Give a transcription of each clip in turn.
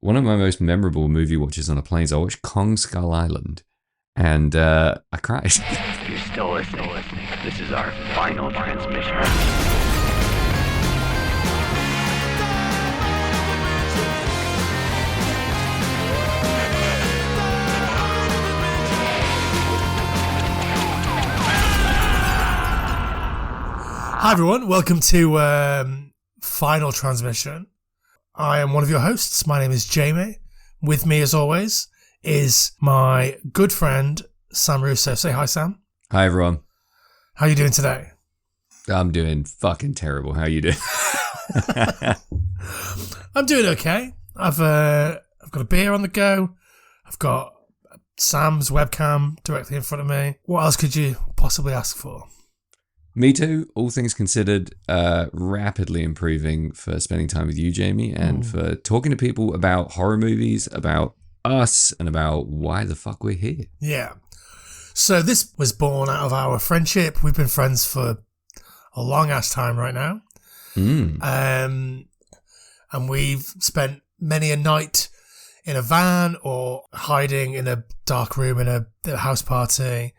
one of my most memorable movie watches on a plane is I watched Kong Skull Island, and I cried. You're still listening. This is our final transmission. Hi everyone, welcome to Final Transmission. I am one of your hosts. My name is Jamie. With me, as always, is my good friend Sam Russo. Say hi, Sam. Hi, everyone. How are you doing today? I'm doing fucking terrible. How you doing? I'm doing okay. I've got a beer on the go. I've got Sam's webcam directly in front of me. What else could you possibly ask for? Me too. All things considered, rapidly improving for spending time with you, Jamie, and for talking to people about horror movies, about us, and about why the fuck we're here. Yeah. So this was born out of our friendship. We've been friends for a long ass time right now. And we've spent many a night in a van or hiding in a dark room in a house party.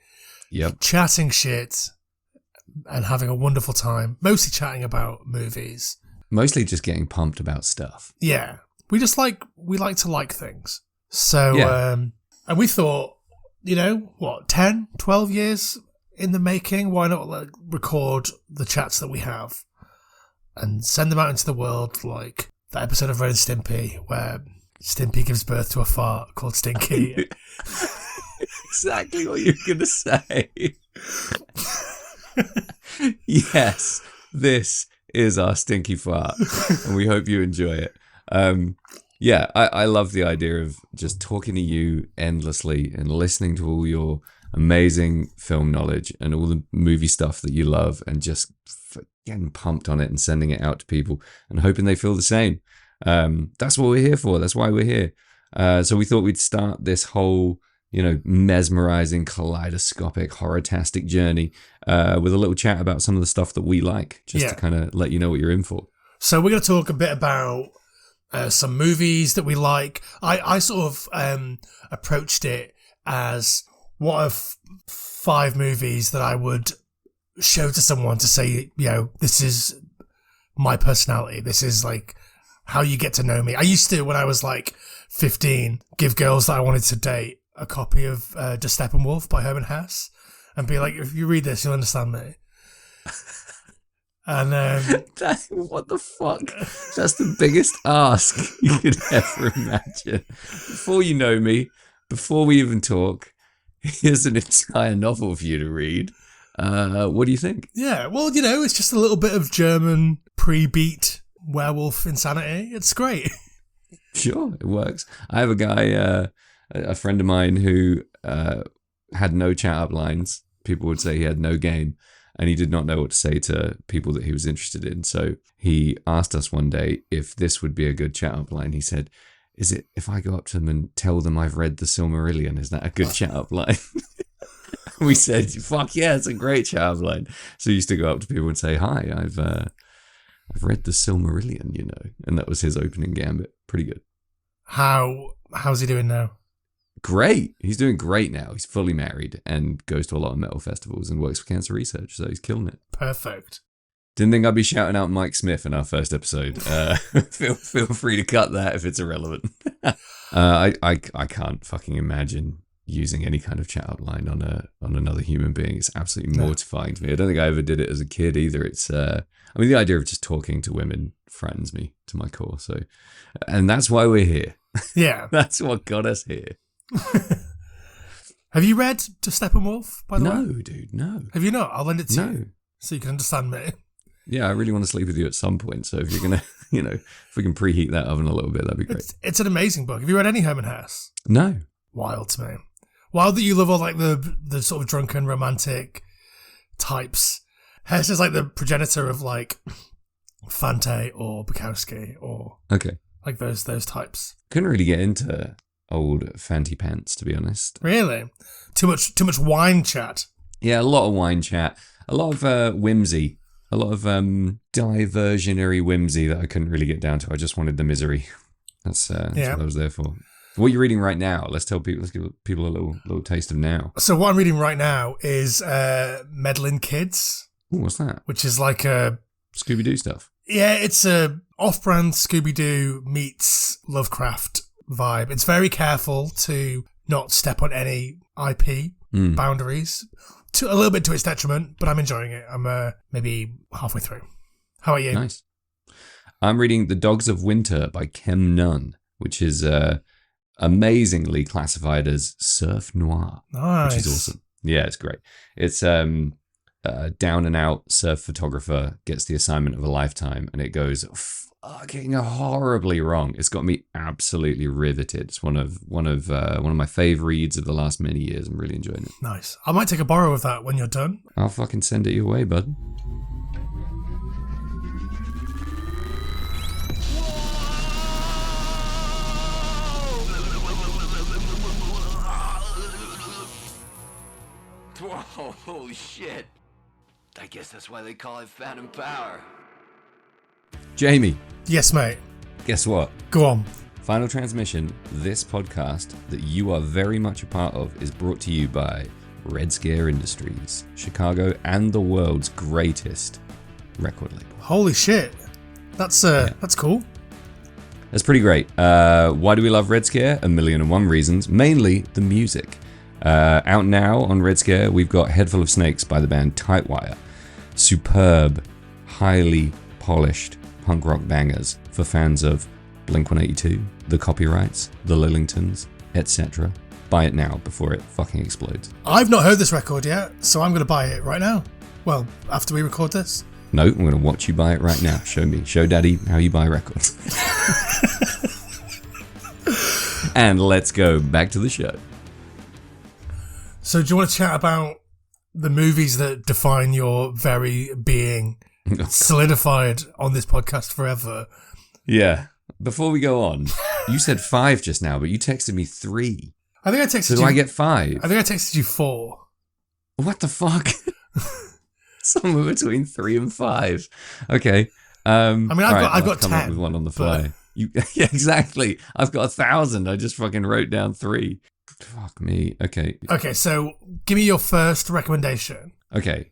Yep. Chatting shit. And having a wonderful time, mostly chatting about movies. Mostly just getting pumped about stuff. Yeah. We like to like things. So, Yeah. And we thought, 10, 12 years in the making, why not record the chats that we have and send them out into the world, like that episode of Ren and Stimpy where Stimpy gives birth to a fart called Stinky. Exactly what you're going to say. Yes, this is our stinky fart, and we hope you enjoy it. I love the idea of just talking to you endlessly and listening to all your amazing film knowledge and all the movie stuff that you love, and just getting pumped on it and sending it out to people and hoping they feel the same. That's what we're here for. That's why we're here. So we thought we'd start this whole mesmerizing, kaleidoscopic, horror-tastic journey with a little chat about some of the stuff that we like, just to kind of let you know what you're in for. So we're going to talk a bit about some movies that we like. I sort of approached it as what are 5 movies that I would show to someone to say, this is my personality. This is like how you get to know me. I used to, when I was like 15, give girls that I wanted to date a copy of Der Steppenwolf by Herman Hesse and be like, if you read this, you'll understand me. And what the fuck? That's the biggest ask you could ever imagine. Before you know me, before we even talk, here's an entire novel for you to read. What do you think? Yeah, well, it's just a little bit of German pre-beat werewolf insanity. It's great. Sure, it works. I have a guy... a friend of mine who had no chat up lines. People would say he had no game, and he did not know what to say to people that he was interested in. So he asked us one day if this would be a good chat up line. He said, "Is it if I go up to them and tell them I've read the Silmarillion? Is that a good chat up line?" We said, "Fuck yeah, it's a great chat up line." So he used to go up to people and say, "Hi, I've read the Silmarillion, and that was his opening gambit. Pretty good. How's he doing now? Great. He's doing great now. He's fully married and goes to a lot of metal festivals and works for cancer research, so he's killing it. Perfect. Didn't think I'd be shouting out Mike Smith in our first episode. Feel free to cut that if it's irrelevant. I can't fucking imagine using any kind of chat outline on another human being. It's absolutely mortifying to me. I don't think I ever did it as a kid either. It's the idea of just talking to women frightens me to my core. So, and that's why we're here. Yeah. That's what got us here. Have you read Der Steppenwolf, by the way? No, dude, no. Have you not? I'll lend it to you. No. So you can understand me. Yeah, I really want to sleep with you at some point. So if you're going to, if we can preheat that oven a little bit, that'd be great. It's an amazing book. Have you read any Herman Hesse? No. Wild to me. Wild that you love all like the sort of drunken romantic types. Hesse is like the progenitor of like Fante or Bukowski or like those types. Couldn't really get into old Fanty Pants, to be honest. Really? Too much wine chat. Yeah, a lot of wine chat. A lot of whimsy. A lot of diversionary whimsy that I couldn't really get down to. I just wanted the misery. That's what I was there for. What are you reading right now? Let's give people a little taste of now. So what I'm reading right now is Meddling Kids. Ooh, what's that? Which is like a Scooby-Doo stuff. Yeah, it's a off-brand Scooby-Doo meets Lovecraft vibe. It's very careful to not step on any IP boundaries. A little bit to its detriment, but I'm enjoying it. I'm maybe halfway through. How about you? Nice. I'm reading The Dogs of Winter by Kem Nunn, which is amazingly classified as surf noir, Nice. which is awesome. Yeah, it's great. It's down and out surf photographer gets the assignment of a lifetime, and it goes fucking horribly wrong. It's got me absolutely riveted. It's one of my fave reads of the last many years. I'm really enjoying it. Nice. I might take a borrow of that when you're done. I'll fucking send it your way, bud. Whoa, holy shit. I guess that's why they call it Phantom Power. Jamie, Yes, mate. guess what? Go on. Final Transmission, this podcast that you are very much a part of, is brought to you by Red Scare Industries, Chicago and the world's greatest record label. Holy shit. That's cool. That's pretty great. Why do we love Red Scare? 1,000,001 reasons. Mainly the music. Out now on Red Scare, we've got Head Full of Snakes by the band Tightwire. Superb, highly polished punk rock bangers for fans of Blink-182, The Copyrights, The Lillingtons, etc. Buy it now before it fucking explodes. I've not heard this record yet, so I'm going to buy it right now. Well, after we record this. No, I'm going to watch you buy it right now. Show Daddy how you buy records. And let's go back to the show. So do you want to chat about the movies that define your very being, solidified on this podcast forever? Yeah. Before we go on, you said 5 just now, but you texted me 3. I think I texted So you. do I get 5? I think I texted you 4. What the fuck? Somewhere between 3 and 5. Okay. I've got come 10 up with one on the fly. but- Yeah, exactly. I've got 1,000. I just fucking wrote down 3. Fuck me. Okay. Okay, so give me your first recommendation. Okay.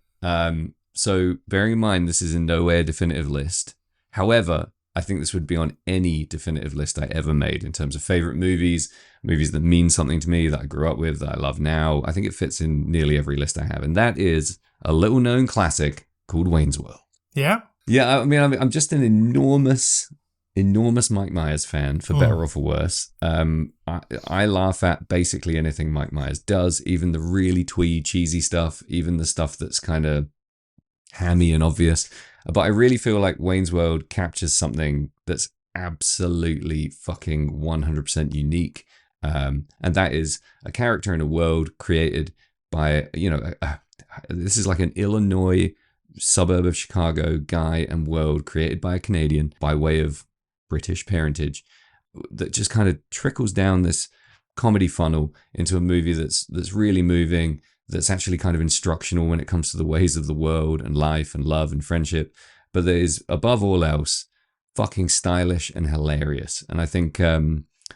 So bearing in mind this is in nowhere definitive list. However, I think this would be on any definitive list I ever made in terms of favorite movies that mean something to me, that I grew up with, that I love now. I think it fits in nearly every list I have, and that is a little known classic called Wayne's World. Yeah? Yeah, I mean, I'm just an enormous Mike Myers fan, for better or for worse. I laugh at basically anything Mike Myers does, even the really twee, cheesy stuff, even the stuff that's kind of hammy and obvious. But I really feel like Wayne's World captures something that's absolutely fucking 100% unique. And that is a character in a world created by, this is like an Illinois suburb of Chicago guy and world created by a Canadian by way of British parentage that just kind of trickles down this comedy funnel into a movie that's really moving, that's actually kind of instructional when it comes to the ways of the world and life and love and friendship, but that is above all else fucking stylish and hilarious. And I think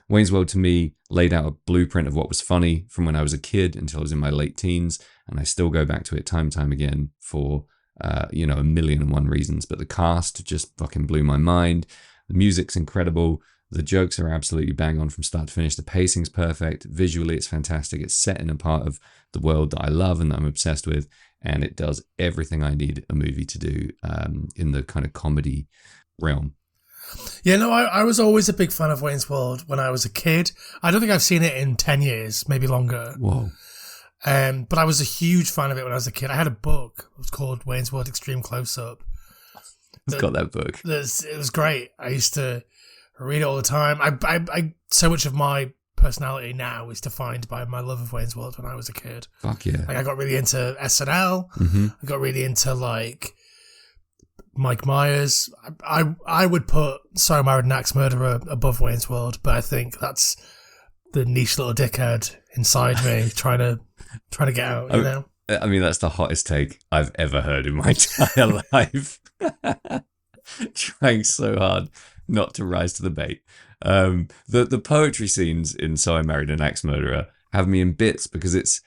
Wayne's World to me laid out a blueprint of what was funny from when I was a kid until I was in my late teens, and I still go back to it time and time again for 1,000,001 reasons. But the cast just fucking blew my mind. The music's incredible. The jokes are absolutely bang on from start to finish. The pacing's perfect. Visually, it's fantastic. It's set in a part of the world that I love and that I'm obsessed with. And it does everything I need a movie to do in the kind of comedy realm. Yeah, no, I was always a big fan of Wayne's World when I was a kid. I don't think I've seen it in 10 years, maybe longer. Whoa. But I was a huge fan of it when I was a kid. I had a book. It was called Wayne's World Extreme Close-Up. I've got that book. It was great. I used to read it all the time. I so much of my personality now is defined by my love of Wayne's World when I was a kid. Fuck yeah. Like I got really into SNL. Mm-hmm. I got really into like Mike Myers. I would put So I Married an Axe Murderer above Wayne's World, but I think that's the niche little dickhead inside me trying to get out, you know? I mean, that's the hottest take I've ever heard in my entire life. Trying so hard not to rise to the bait. The poetry scenes in So I Married an Axe Murderer have me in bits because it's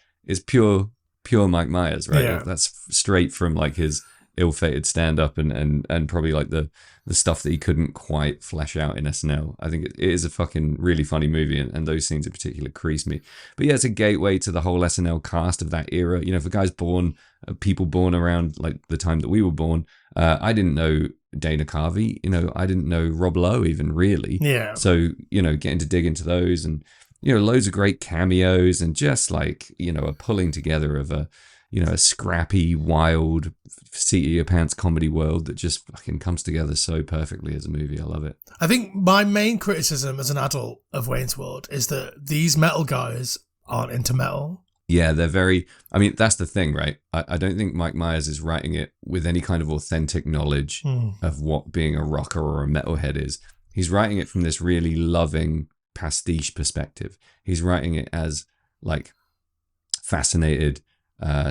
pure Mike Myers, right? Yeah. That's straight from like his ill-fated stand-up and probably like the stuff that he couldn't quite flesh out in SNL. I think it is a fucking really funny movie, and those scenes in particular crease me. But yeah, it's a gateway to the whole SNL cast of that era. You know, for guys born, people born around like the time that we were born, I didn't know Dana Carvey, you know, I didn't know Rob Lowe even really. Yeah. So, you know, getting to dig into those and, you know, loads of great cameos and just like, you know, a pulling together of a scrappy, wild, seat of your pants comedy world that just fucking comes together so perfectly as a movie. I love it. I think my main criticism as an adult of Wayne's World is that these metal guys aren't into metal. Yeah, they're very... I mean, that's the thing, right? I don't think Mike Myers is writing it with any kind of authentic knowledge of what being a rocker or a metalhead is. He's writing it from this really loving pastiche perspective. He's writing it as, like, fascinated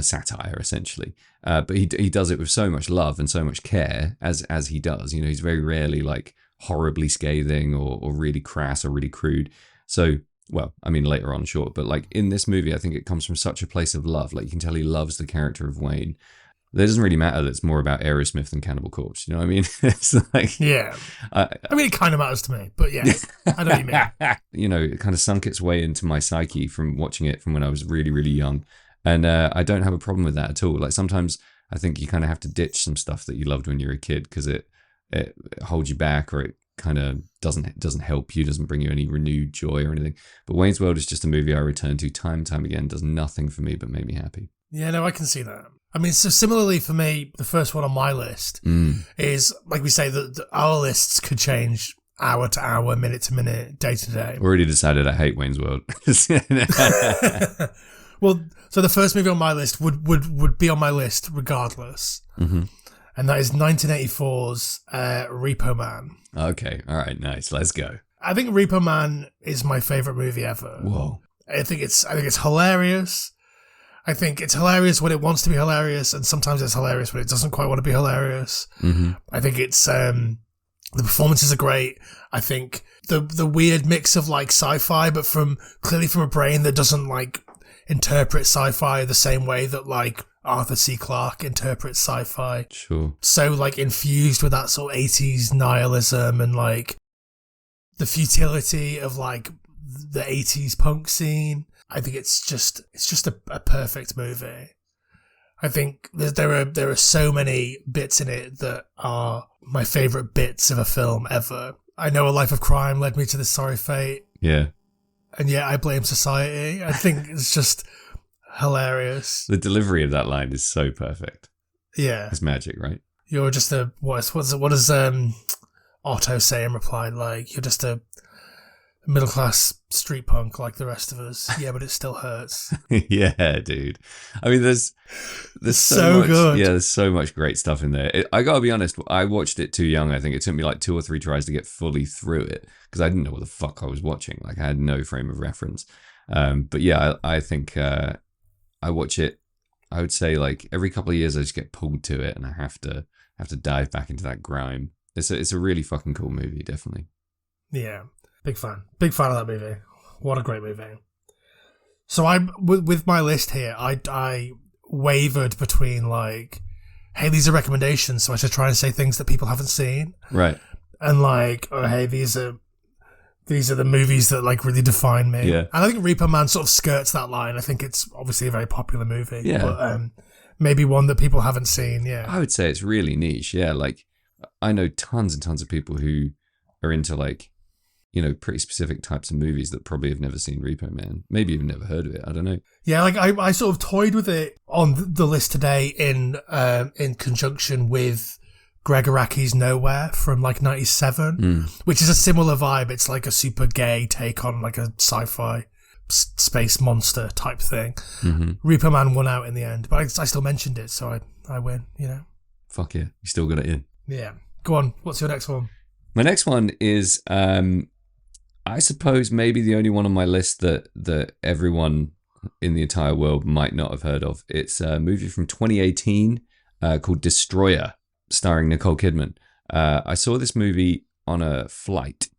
satire, essentially. But he does it with so much love and so much care, as he does. You know, he's very rarely, like, horribly scathing or really crass or really crude. So... Well, I mean, later on, sure. But like in this movie, I think it comes from such a place of love. Like you can tell he loves the character of Wayne. It doesn't really matter that it's more about Aerosmith than Cannibal Corpse. You know what I mean? It's like... Yeah. I mean, it kind of matters to me. But yeah, I know what you mean. You know, it kind of sunk its way into my psyche from watching it from when I was really, really young. And I don't have a problem with that at all. Like sometimes I think you kind of have to ditch some stuff that you loved when you were a kid because it holds you back or it kind of doesn't help you, doesn't bring you any renewed joy or anything. But Wayne's World is just a movie I return to time and time again, does nothing for me but make me happy. Yeah, no, I can see that. I mean, so similarly for me, the first one on my list is, like we say, that our lists could change hour to hour, minute to minute, day to day. Already decided I hate Wayne's World. Well, so the first movie on my list would be on my list regardless. Mm-hmm. And that is 1984's Repo Man. Okay, all right, nice. Let's go. I think Repo Man is my favorite movie ever. Whoa. I think it's hilarious. I think it's hilarious when it wants to be hilarious, and sometimes it's hilarious when it doesn't quite want to be hilarious. Mm-hmm. I think it's the performances are great. I think the weird mix of like sci-fi, but clearly from a brain that doesn't like interpret sci-fi the same way that like Arthur C. Clarke interprets sci-fi. Sure. So like infused with that sort of 80s nihilism and like the futility of like the 80s punk scene. I think it's just a perfect movie. I think there are so many bits in it that are my favorite bits of a film ever. I Know a Life of Crime led me to this sorry fate. Yeah. And yet I blame society. I think it's just hilarious. The delivery of that line is so perfect. Yeah. It's magic, right? You're just a... What does Otto say in reply? Like, you're just a middle-class street punk like the rest of us. Yeah, but it still hurts. Yeah, dude. I mean, there's so much, good. Yeah, there's so much great stuff in there. I gotta be honest, I watched it too young. I think it took me like 2 or 3 tries to get fully through it because I didn't know what the fuck I was watching. Like, I had no frame of reference. But yeah, I think I watch it, I would say like every couple of years I just get pulled to it and I have to dive back into that grime. It's a really fucking cool movie, definitely. Yeah. Big fan of that movie. What a great movie. So with my list here, I wavered between like, hey, these are recommendations, so I should try and say things that people haven't seen. Right. And like, oh, hey, these are the movies that like really define me. Yeah. And I think Repo Man sort of skirts that line. I think it's obviously a very popular movie. Yeah. But maybe one that people haven't seen, yeah. I would say it's really niche, yeah. Like, I know tons and tons of people who are into like, you know, pretty specific types of movies that probably have never seen Repo Man. Maybe even never heard of it. I don't know. Yeah, like I sort of toyed with it on the list today in conjunction with Greg Araki's Nowhere from like 97, which is a similar vibe. It's like a super gay take on like a sci-fi space monster type thing. Mm-hmm. Repo Man won out in the end, but I still mentioned it, so I win, you know. Fuck yeah, you still got it in. Yeah. Go on, what's your next one? My next one is... I suppose maybe the only one on my list that everyone in the entire world might not have heard of. It's a movie from 2018 called Destroyer, starring Nicole Kidman. I saw this movie on a flight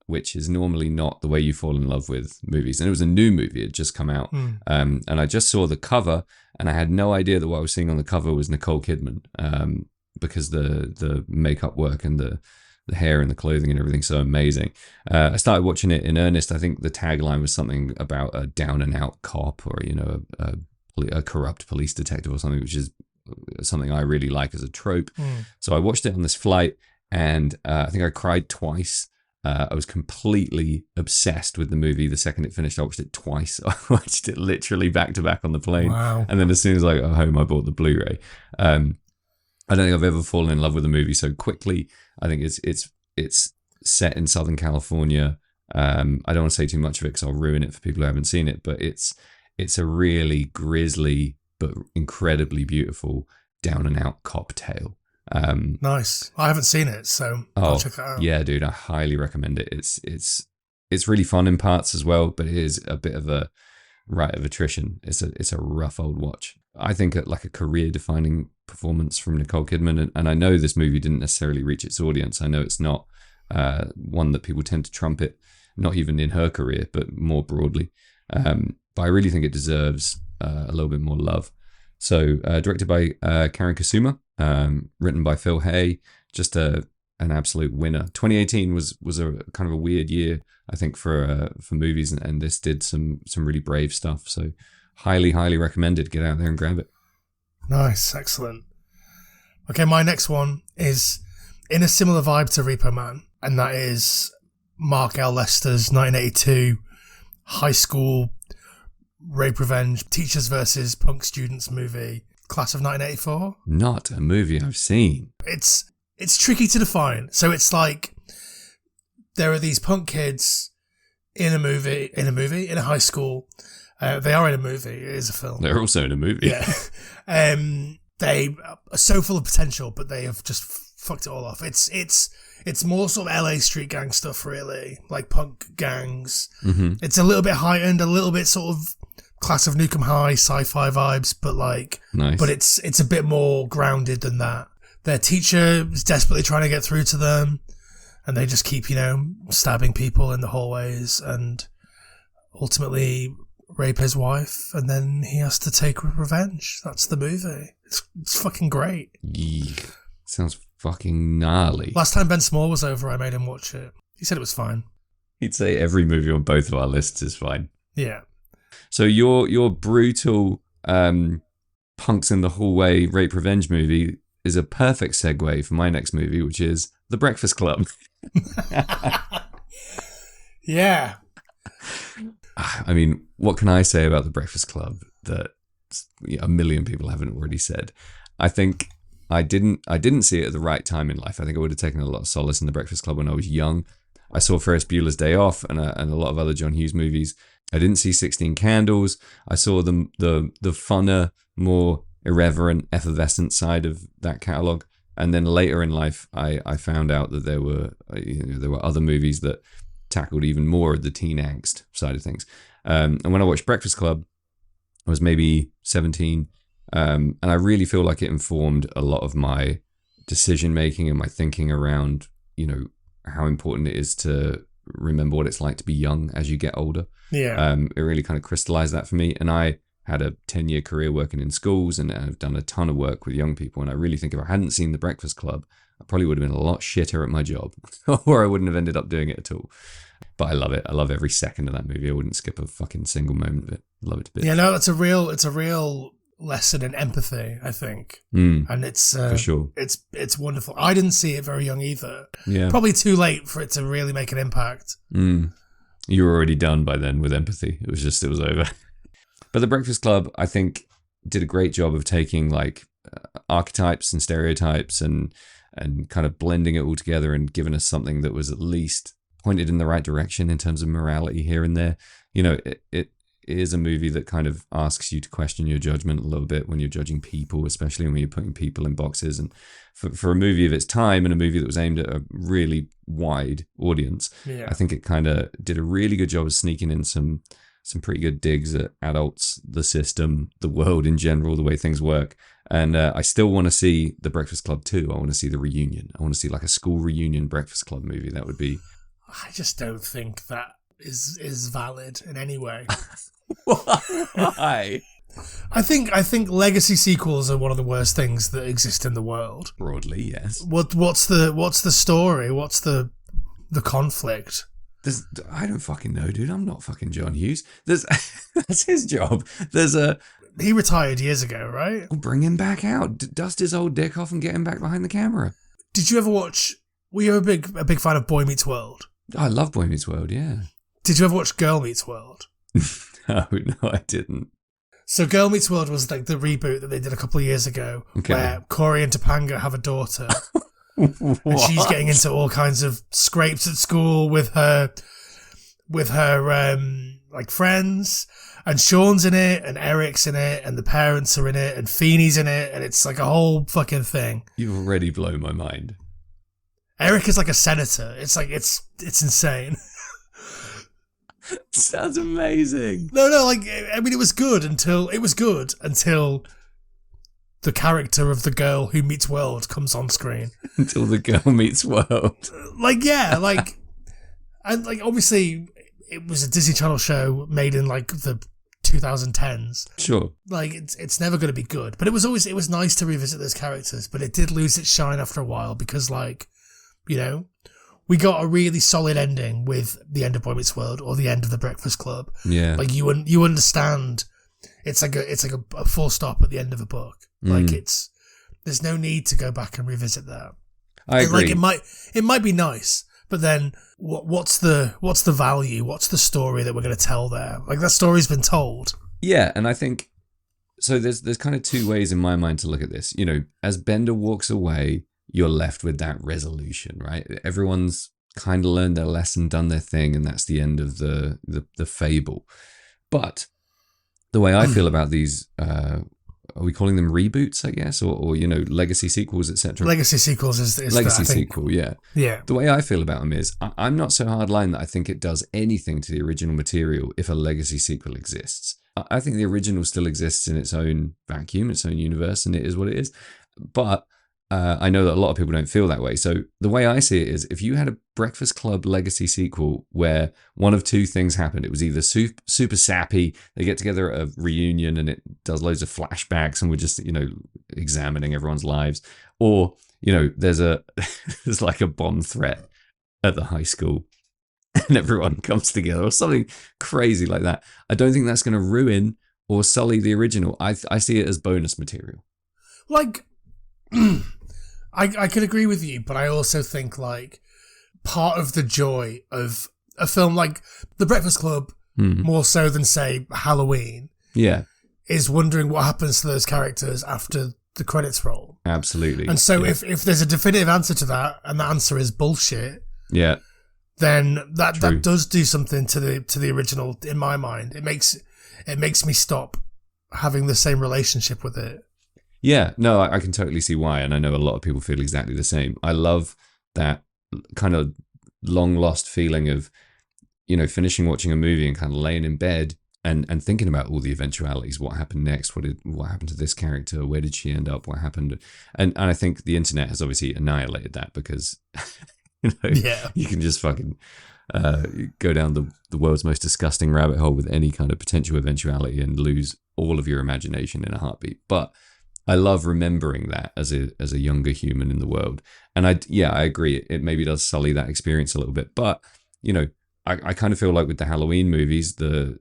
which is normally not the way you fall in love with movies. And it was a new movie; it had just come out, and I just saw the cover, and I had no idea that what I was seeing on the cover was Nicole Kidman, because the makeup work and the hair and the clothing and everything's so amazing. I started watching it in earnest. I think the tagline was something about a down and out cop, or a corrupt police detective or something, which is something I really like as a trope. So I watched it on this flight, and I think I cried twice. I was completely obsessed with the movie. The second it finished, I watched it twice. I watched it literally back to back on the plane. Wow. And then as soon as I got home, I bought the Blu-ray. I don't think I've ever fallen in love with a movie so quickly. I think it's set in Southern California. I don't want to say too much of it because I'll ruin it for people who haven't seen it, but it's a really grisly but incredibly beautiful down and out cop tale. Nice. I haven't seen it, so I'll check it out. Yeah, dude, I highly recommend it. It's really fun in parts as well, but it is a bit of a rite of attrition. It's a rough old watch. I think like a career-defining performance from Nicole Kidman, and I know this movie didn't necessarily reach its audience. I know it's not one that people tend to trumpet, not even in her career, but more broadly. But I really think it deserves a little bit more love. So, directed by Karen Kusuma, written by Phil Hay, just an absolute winner. 2018 was a kind of a weird year, I think, for movies, and this did some really brave stuff. So, highly recommended. Get out there and grab it. Nice, excellent. Okay, my next one is in a similar vibe to Repo Man, and that is Mark L. Lester's 1982 high school rape revenge teachers versus punk students movie, Class of 1984. Not a movie I've seen. It's tricky to define. So it's like there are these punk kids in a high school. They are in a movie. It is a film. They're also in a movie. Yeah. They are so full of potential, but they have just fucked it all off. It's more sort of LA street gang stuff, really, like punk gangs. Mm-hmm. It's a little bit heightened, a little bit sort of Class of Nukem High sci-fi vibes, but nice. But it's a bit more grounded than that. Their teacher is desperately trying to get through to them, and they just keep, stabbing people in the hallways, and ultimately rape his wife, and then he has to take revenge. That's the movie. It's fucking great. Yeah. Sounds fucking gnarly. Last time Ben Small was over, I made him watch it. He said it was fine. He'd say every movie on both of our lists is fine. Yeah. So your brutal punks in the hallway rape revenge movie is a perfect segue for my next movie, which is The Breakfast Club. Yeah. I mean, what can I say about The Breakfast Club that a million people haven't already said? I think I didn't see it at the right time in life. I think I would have taken a lot of solace in The Breakfast Club when I was young. I saw Ferris Bueller's Day Off and a lot of other John Hughes movies. I didn't see 16 Candles. I saw the funner, more irreverent, effervescent side of that catalogue. And then later in life, I found out that there were other movies that tackled even more of the teen angst side of things. And when I watched Breakfast Club, I was maybe 17, and I really feel like it informed a lot of my decision making and my thinking around, how important it is to remember what it's like to be young as you get older. Yeah. It really kind of crystallized that for me. And I had a 10-year career working in schools, and I've done a ton of work with young people. And I really think if I hadn't seen The Breakfast Club, I probably would have been a lot shitter at my job, or I wouldn't have ended up doing it at all. But I love it. I love every second of that movie. I wouldn't skip a fucking single moment of it. I love it to bits. Yeah, no, it's a real lesson in empathy, I think. And it's for sure. It's wonderful. I didn't see it very young either. Yeah. Probably too late for it to really make an impact. You were already done by then with empathy. It was over. But The Breakfast Club, I think, did a great job of taking like archetypes and stereotypes and kind of blending it all together and giving us something that was at least pointed in the right direction in terms of morality here and there. It is a movie that kind of asks you to question your judgment a little bit when you're judging people, especially when you're putting people in boxes. And for a movie of its time and a movie that was aimed at a really wide audience, I think it kind of did a really good job of sneaking in some pretty good digs at adults, the system, the world in general, the way things work. And I still want to see The Breakfast Club 2. I want to see the reunion. I want to see like a school reunion Breakfast Club movie. That would be I just don't think that is valid in any way. Why? I think legacy sequels are one of the worst things that exist in the world. Broadly, yes. What's the story? What's the conflict? I don't fucking know, dude. I'm not fucking John Hughes. That's his job. He retired years ago, right? Bring him back out. Dust his old dick off and get him back behind the camera. Did you ever watch? Were you a big fan of Boy Meets World? I love Boy Meets World, yeah. Did you ever watch Girl Meets World? No, I didn't. So Girl Meets World was like the reboot that they did a couple of years ago, where Corey and Topanga have a daughter, and she's getting into all kinds of scrapes at school with her like friends, and Sean's in it, and Eric's in it, and the parents are in it, and Feeney's in it, and it's like a whole fucking thing. You've already blown my mind. Eric is like a senator. It's like it's insane. Sounds amazing. No, like I mean, it was good until the character of the girl who meets world comes on screen. Until the girl meets world. Like yeah, like and like obviously it was a Disney Channel show made in like the 2010s. Sure. Like it's never going to be good, but it was nice to revisit those characters, but it did lose its shine after a while because like, you know, we got a really solid ending with the end of Boy Meets World or the end of The Breakfast Club. Yeah. Like you understand it's like a full stop at the end of a book. Like there's no need to go back and revisit that. I agree. Like it might be nice, but then what's the value? What's the story that we're going to tell there? Like that story's been told. Yeah, and I think so there's kind of two ways in my mind to look at this. You know, as Bender walks away, you're left with that resolution, right? Everyone's kind of learned their lesson, done their thing, and that's the end of the fable. But the way I feel about these, are we calling them reboots, I guess, or you know, legacy sequels, etc. Legacy sequels is legacy sequel, yeah. Yeah. The way I feel about them is I'm not so hardline that I think it does anything to the original material if a legacy sequel exists. I think the original still exists in its own vacuum, its own universe, and it is what it is. But I know that a lot of people don't feel that way. So the way I see it is if you had a Breakfast Club legacy sequel where one of two things happened, it was either super sappy, they get together at a reunion and it does loads of flashbacks and we're just, you know, examining everyone's lives, or, you know, there's like a bomb threat at the high school and everyone comes together or something crazy like that. I don't think that's going to ruin or sully the original. I see it as bonus material. Like... I can agree with you, but I also think like part of the joy of a film like The Breakfast Club, more so than say Halloween, is wondering what happens to those characters after the credits roll. Absolutely. And so if there's a definitive answer to that, and the answer is bullshit, then that does do something to the original in my mind. It makes me stop having the same relationship with it. Yeah, no, I can totally see why, and I know a lot of people feel exactly the same. I love that kind of long lost feeling of, you know, finishing watching a movie and kind of laying in bed and thinking about all the eventualities. What happened next? What happened to this character? Where did she end up? What happened? And I think the internet has obviously annihilated that because you know, you can just fucking go down the world's most disgusting rabbit hole with any kind of potential eventuality and lose all of your imagination in a heartbeat. But I love remembering that as a younger human in the world. And I agree. It maybe does sully that experience a little bit. But, you know, I kind of feel like with the Halloween movies, the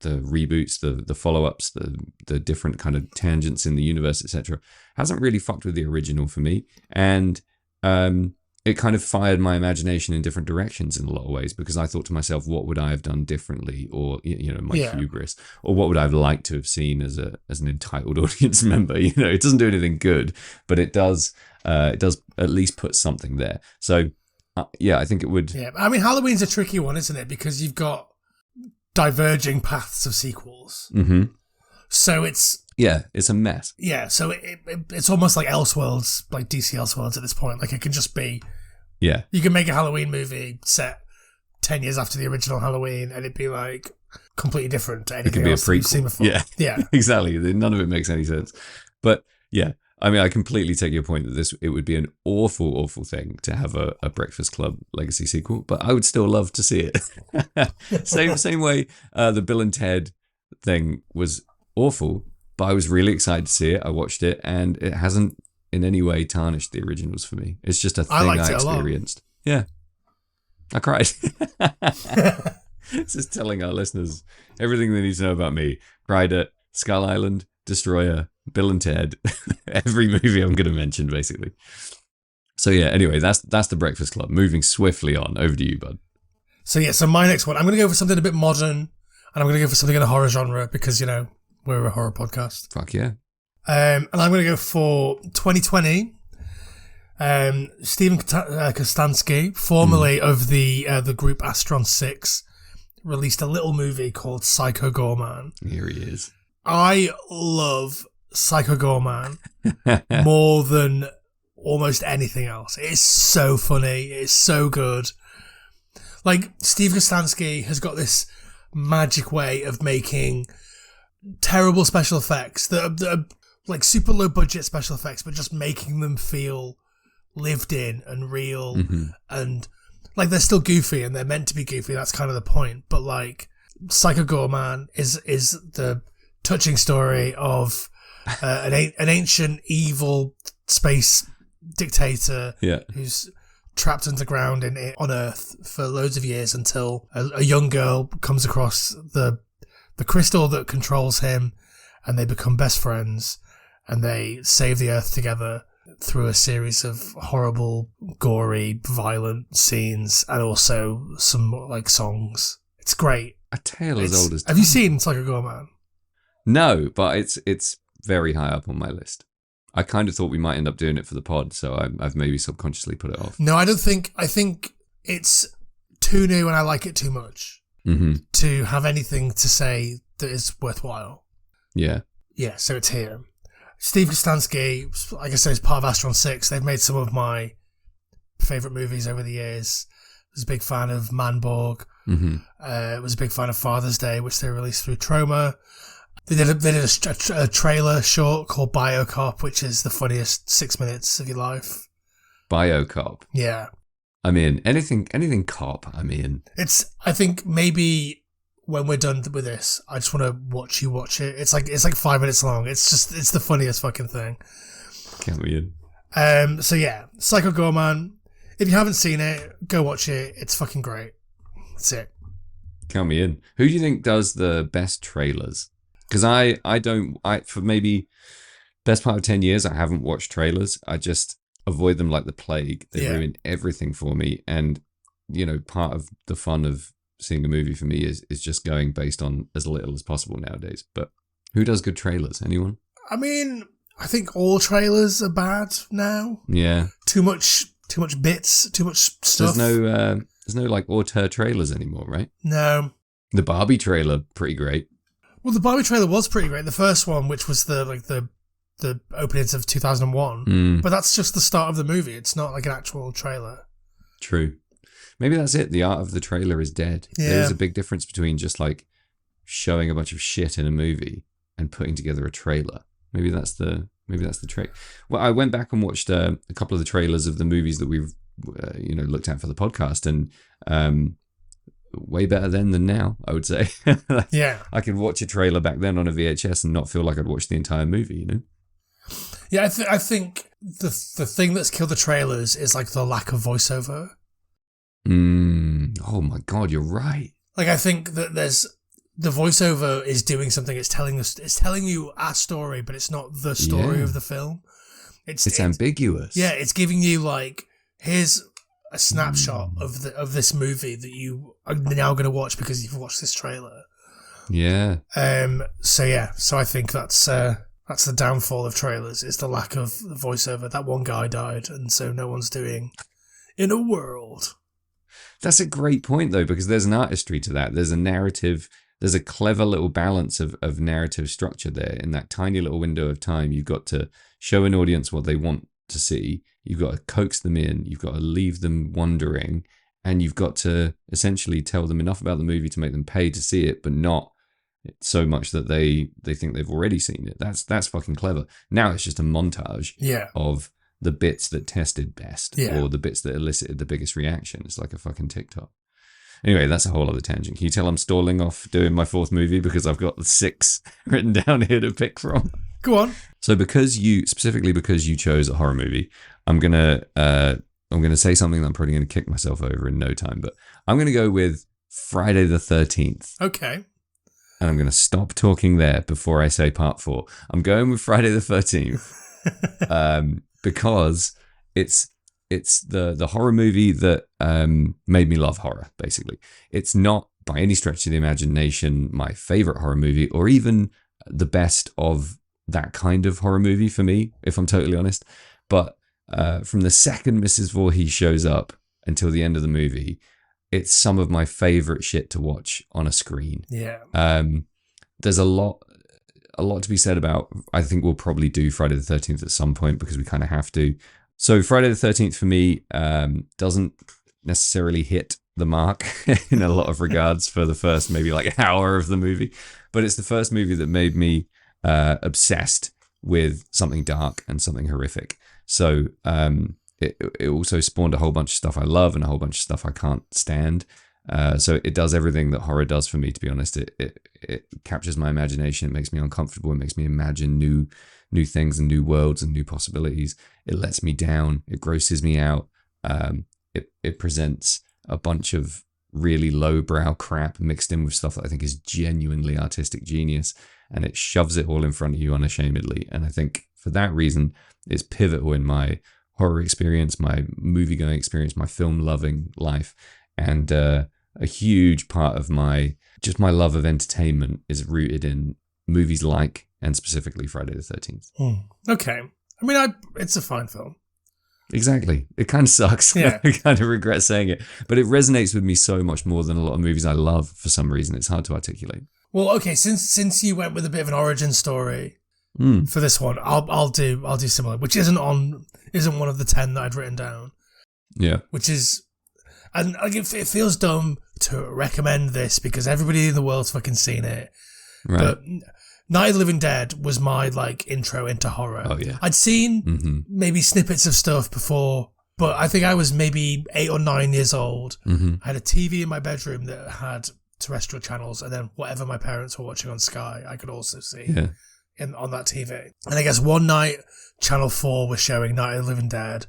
reboots, the follow-ups, the different kind of tangents in the universe, etc., hasn't really fucked with the original for me. And it kind of fired my imagination in different directions in a lot of ways, because I thought to myself, what would I have done differently? Or, you know, my hubris, or what would I have liked to have seen as an entitled audience member? You know, it doesn't do anything good, but it does at least put something there. So, I think it would. Yeah, I mean, Halloween's a tricky one, isn't it? Because you've got diverging paths of sequels. Mm-hmm. So it's a mess. Yeah, so it's almost like Elseworlds, like DC Elseworlds at this point. Like it can just be. Yeah. You can make a Halloween movie set 10 years after the original Halloween, and it'd be like completely different to anything else you've seen before. Yeah, exactly. None of it makes any sense. But yeah, I mean, I completely take your point that it would be an awful, awful thing to have a Breakfast Club Legacy sequel, but I would still love to see it. Same way the Bill and Ted thing was awful, but I was really excited to see it. I watched it, and it hasn't in any way tarnished the originals for me. It's just a thing I experienced. Yeah. I cried. Just telling our listeners everything they need to know about me. Cried at Skull Island, Destroyer, Bill and Ted, every movie I'm going to mention, basically. So yeah, anyway, that's The Breakfast Club. Moving swiftly on. Over to you, bud. So my next one, I'm going to go for something a bit modern, and I'm going to go for something in a horror genre because, we're a horror podcast. Fuck yeah. And I'm going to go for 2020. Stephen Kostansky, formerly of the group Astron 6, released a little movie called Psycho Gorman. Here he is. I love Psycho Gorman more than almost anything else. It's so funny. It's so good. Like, Steve Kostansky has got this magic way of making terrible special effects that are like super low budget special effects, but just making them feel lived in and real. Mm-hmm. And like, they're still goofy and they're meant to be goofy. That's kind of the point. But like, Psycho Gorman is the touching story of an ancient evil space dictator who's trapped underground on Earth for loads of years until a young girl comes across the crystal that controls him, and they become best friends, and they save the Earth together through a series of horrible, gory, violent scenes, and also some like songs. It's great. A tale as old as time. Have you seen Psycho Gorman? No, but it's very high up on my list. I kind of thought we might end up doing it for the pod, so I've maybe subconsciously put it off. No, I don't think. I think it's too new and I like it too much to have anything to say that is worthwhile. Yeah. Yeah, so it's here. Steve Kostansky, like I said, is part of Astron 6. They've made some of my favourite movies over the years. I was a big fan of Manborg. Was a big fan of Father's Day, which they released through Troma. They did a trailer short called Biocop, which is the funniest 6 minutes of your life. Biocop. Yeah. I'm in. Anything cop, I'm in. I think maybe when we're done with this, I just want to watch you watch it. It's like 5 minutes long. It's the funniest fucking thing. Can't be in. So yeah, Psycho Gorman. If you haven't seen it, go watch it. It's fucking great. That's it. Count me in. Who do you think does the best trailers? Because I for maybe best part of 10 years, I haven't watched trailers. I just avoid them like the plague. They ruin everything for me. And, part of the fun of seeing a movie for me is just going based on as little as possible nowadays. But who does good trailers? Anyone? I mean, I think all trailers are bad now. Yeah. Too much bits, too much stuff. There's no like auteur trailers anymore, right? No. The Barbie trailer, pretty great. Well, the Barbie trailer was pretty great. The first one, which was the openings of 2001, but that's just the start of the movie. It's not like an actual trailer. True. Maybe that's it. The art of the trailer is dead. Yeah. There is a big difference between just like showing a bunch of shit in a movie and putting together a trailer. Maybe that's the trick. Well, I went back and watched a couple of the trailers of the movies that we've looked at for the podcast, and way better then than now, I would say. Yeah. I could watch a trailer back then on a VHS and not feel like I'd watched the entire movie, Yeah, I think the thing that's killed the trailers is like the lack of voiceover. Oh my God, you're right. Like, I think that the voiceover is doing something. It's telling you a story, but it's not the story of the film. It's ambiguous. Yeah, it's giving you like, here's a snapshot of this movie that you are now going to watch because you've watched this trailer. Yeah. So I think that's the downfall of trailers, is the lack of voiceover. That one guy died, and so no one's doing In a World. That's a great point, though, because there's an artistry to that. There's a narrative. There's a clever little balance of narrative structure there. In that tiny little window of time, you've got to show an audience what they want to see. You've got to coax them in. You've got to leave them wondering. And you've got to essentially tell them enough about the movie to make them pay to see it, but not so much that they think they've already seen it. That's fucking clever. Now it's just a montage of the bits that tested best or the bits that elicited the biggest reaction. It's like a fucking TikTok. Anyway, that's a whole other tangent. Can you tell I'm stalling off doing my fourth movie because I've got 6 written down here to pick from? Go on. So because you chose a horror movie, I'm gonna say something that I'm probably gonna kick myself over in no time, but I'm gonna go with Friday the 13th. Okay. And I'm gonna stop talking there before I say part 4. I'm going with Friday the 13th because it's the horror movie that made me love horror. Basically, it's not by any stretch of the imagination my favorite horror movie, or even the best of that kind of horror movie for me, if I'm totally honest. But from the second Mrs. Voorhees shows up until the end of the movie, it's some of my favorite shit to watch on a screen. Yeah. There's a lot to be said about, I think we'll probably do Friday the 13th at some point because we kind of have to. So Friday the 13th for me doesn't necessarily hit the mark in a lot of regards for the first maybe like hour of the movie, but it's the first movie that made me obsessed with something dark and something horrific. So it also spawned a whole bunch of stuff I love and a whole bunch of stuff I can't stand. So it does everything that horror does for me, to be honest. It captures my imagination. It makes me uncomfortable. It makes me imagine new things and new worlds and new possibilities. It lets me down. It grosses me out. It presents a bunch of really lowbrow crap mixed in with stuff that I think is genuinely artistic genius, and it shoves it all in front of you unashamedly. And I think for that reason, it's pivotal in my horror experience, my movie-going experience, my film-loving life. And a huge part of my love of entertainment is rooted in movies like, and specifically Friday the 13th. Okay. I mean, it's a fine film. Exactly. It kind of sucks. Yeah. I kind of regret saying it. But it resonates with me so much more than a lot of movies I love for some reason. It's hard to articulate. Well, okay, since you went with a bit of an origin story for this one, I'll do similar, which isn't one of the 10 that I'd written down. Yeah. Which is, and it feels dumb to recommend this because everybody in the world's fucking seen it. Right. But Night of the Living Dead was my like intro into horror. Oh yeah. I'd seen maybe snippets of stuff before, but I think I was maybe 8 or 9 years old. I had a TV in my bedroom that had terrestrial channels, and then whatever my parents were watching on Sky, I could also see on that TV. And I guess one night, Channel 4 was showing Night of the Living Dead,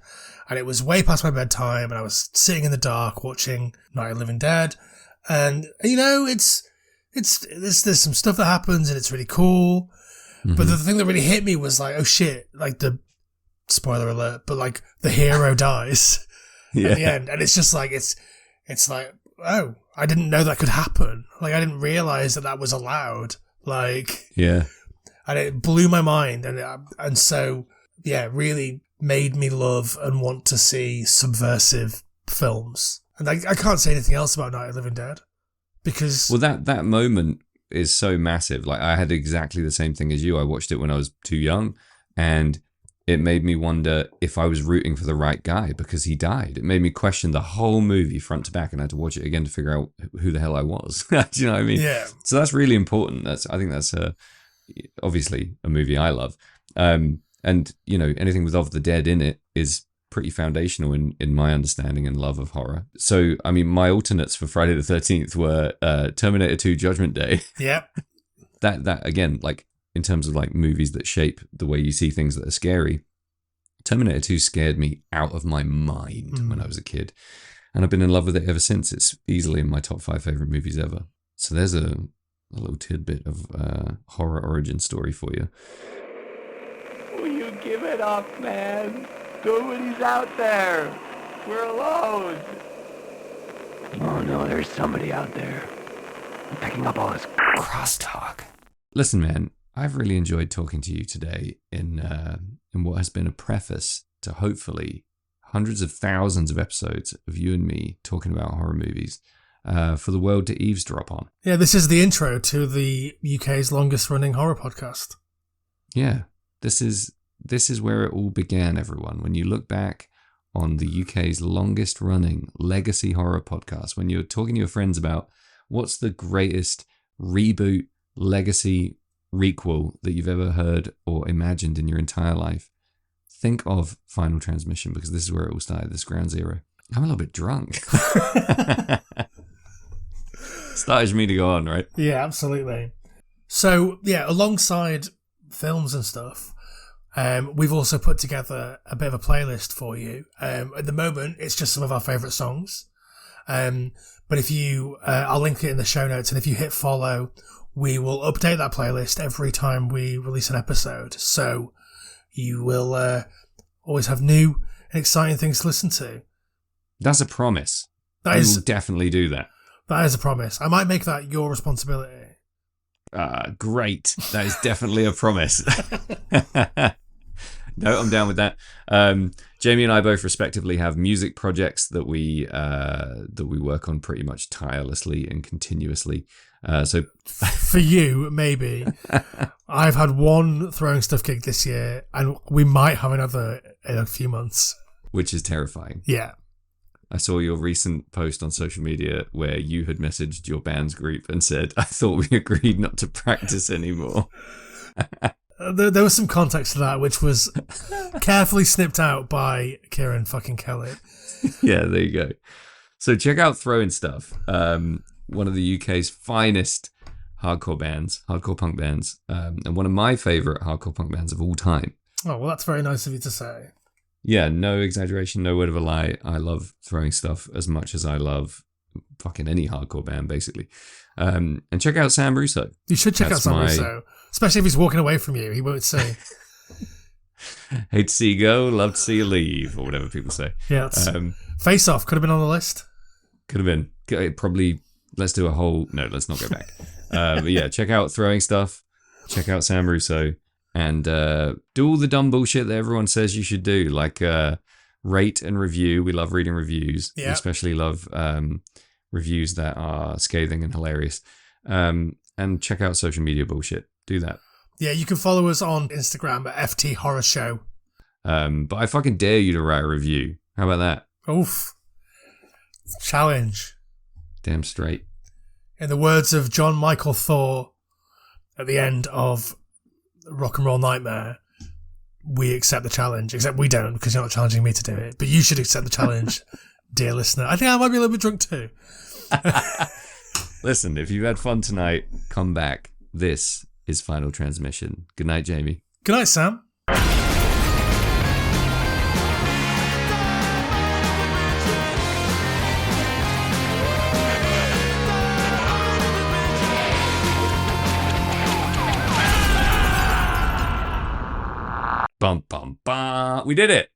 and it was way past my bedtime, and I was sitting in the dark watching Night of the Living Dead, and you know, there's some stuff that happens, and it's really cool. But the thing that really hit me was like, oh shit, like the spoiler alert, but like the hero dies at the end, and it's just like it's like, oh, I didn't know that could happen. Like I didn't realize that was allowed. Like and it blew my mind, and so really made me love and want to see subversive films. And I can't say anything else about Night of the Living Dead because that moment is so massive. Like I had exactly the same thing as you. I watched it when I was too young, and it made me wonder if I was rooting for the right guy because he died. It made me question the whole movie front to back, and I had to watch it again to figure out who the hell I was. Do you know what I mean? Yeah. So that's really important. I think that's obviously a movie I love. And you know, anything with Of the Dead in it is pretty foundational in my understanding and love of horror. So, I mean, my alternates for Friday the 13th were Terminator 2 Judgment Day. Yeah. That again, like, in terms of like movies that shape the way you see things that are scary, Terminator 2 scared me out of my mind when I was a kid. And I've been in love with it ever since. It's easily in my top 5 favorite movies ever. So there's a little tidbit of horror origin story for you. Will you give it up, man? Nobody's out there. We're alone. Oh no, there's somebody out there. I'm picking up all this crosstalk. Listen, man, I've really enjoyed talking to you today in what has been a preface to hopefully hundreds of thousands of episodes of you and me talking about horror movies for the world to eavesdrop on. Yeah, this is the intro to the UK's longest running horror podcast. Yeah, this is where it all began, everyone. When you look back on the UK's longest running legacy horror podcast, when you're talking to your friends about what's the greatest reboot legacy requel that you've ever heard or imagined in your entire life, think of Final Transmission, because this is where it all started, this ground zero. I'm a little bit drunk. Started me to go on, right? Yeah, absolutely. So, yeah, alongside films and stuff, we've also put together a bit of a playlist for you. At the moment, it's just some of our favourite songs. But if you, I'll link it in the show notes, and if you hit follow, we will update that playlist every time we release an episode. So you will always have new and exciting things to listen to. That's a promise. That We is will definitely do that. That is a promise. I might make that your responsibility. Great. That is definitely a promise. No, I'm down with that. Jamie and I both respectively have music projects that we work on pretty much tirelessly and continuously. So for you, maybe. I've had one throwing stuff gig this year, and we might have another in a few months. Which is terrifying. Yeah. I saw your recent post on social media where you had messaged your band's group and said, I thought we agreed not to practice anymore. There was some context to that, which was carefully snipped out by Kieran fucking Kelly. Yeah, there you go. So check out Throwing Stuff, one of the UK's finest hardcore punk bands, and one of my favourite hardcore punk bands of all time. Oh, well, that's very nice of you to say. Yeah, no exaggeration, no word of a lie. I love Throwing Stuff as much as I love fucking any hardcore band, basically. And check out Sam Russo. You should check out Sam Russo, especially if he's walking away from you. He won't say. Hate to see you go, love to see you leave, or whatever people say. Yeah, Face Off could have been on the list. Could have been. Probably, let's do a whole... No, let's not go back. But yeah, check out Throwing Stuff. Check out Sam Russo. And do all the dumb bullshit that everyone says you should do, like rate and review. We love reading reviews. Yeah. We especially love reviews that are scathing and hilarious. And check out social media bullshit. Do that. Yeah, you can follow us on Instagram at FT Horror Show. But I fucking dare you to write a review. How about that? Oof. Challenge. Damn straight. In the words of John Michael Thor at the end of Rock and Roll Nightmare, we accept the challenge. Except we don't, because you're not challenging me to do it. But you should accept the challenge, dear listener. I think I might be a little bit drunk too. Listen, if you've had fun tonight, come back. This is Final Transmission. Good night, Jamie. Good night, Sam. Bum, bum, bum. We did it.